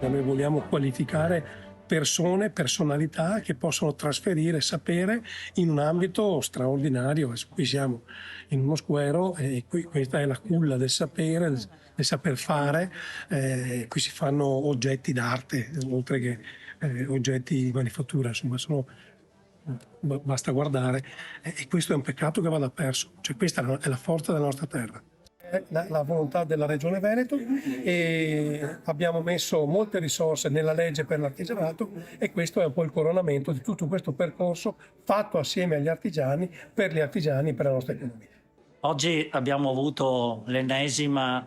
Noi vogliamo qualificare persone, personalità che possono trasferire sapere in un ambito straordinario. Adesso qui siamo in uno square e qui questa è la culla del sapere, del saper fare. Qui si fanno oggetti d'arte, oltre che oggetti di manifattura, insomma, basta guardare. E questo è un peccato che vada perso. Cioè, questa è la forza della nostra terra. La volontà della Regione Veneto e abbiamo messo molte risorse nella legge per l'artigianato e questo è un po' il coronamento di tutto questo percorso fatto assieme agli artigiani, per gli artigiani e per la nostra economia. Oggi abbiamo avuto l'ennesimo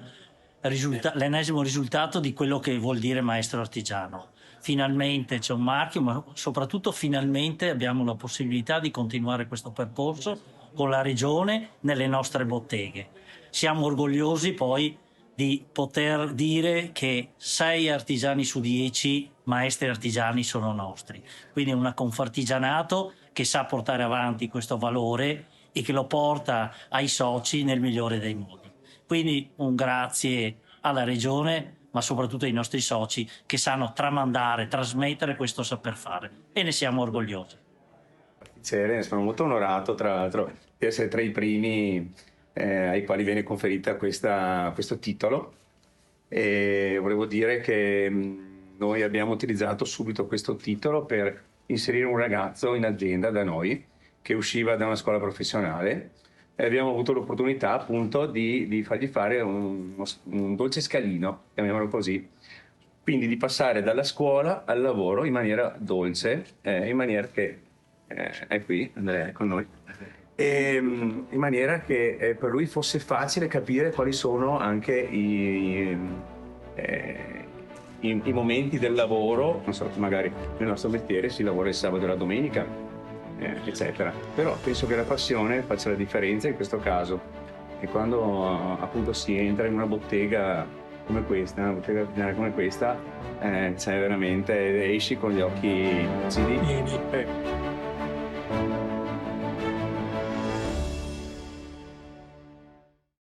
risultato di quello che vuol dire maestro artigiano. Finalmente c'è un marchio, ma soprattutto finalmente abbiamo la possibilità di continuare questo percorso con la Regione nelle nostre botteghe. Siamo orgogliosi poi di poter dire che 6 artigiani su 10 maestri artigiani sono nostri. Quindi una Confartigianato che sa portare avanti questo valore e che lo porta ai soci nel migliore dei modi. Quindi un grazie alla Regione, ma soprattutto ai nostri soci che sanno tramandare, trasmettere questo saper fare e ne siamo orgogliosi. Sono molto onorato tra l'altro di essere tra i primi ai quali viene conferita questo titolo e volevo dire che noi abbiamo utilizzato subito questo titolo per inserire un ragazzo in azienda da noi che usciva da una scuola professionale e abbiamo avuto l'opportunità appunto di fargli fare un dolce scalino, chiamiamolo così, quindi di passare dalla scuola al lavoro in maniera dolce, in maniera che è qui, Andrea è con noi, in maniera che per lui fosse facile capire quali sono anche i momenti del lavoro. Non so, magari nel nostro mestiere si lavora il sabato e la domenica, eccetera. Però penso che la passione faccia la differenza in questo caso. E quando appunto si entra in una bottega come questa, una bottega artigianale come questa, c'è veramente, esci con gli occhi lucidi.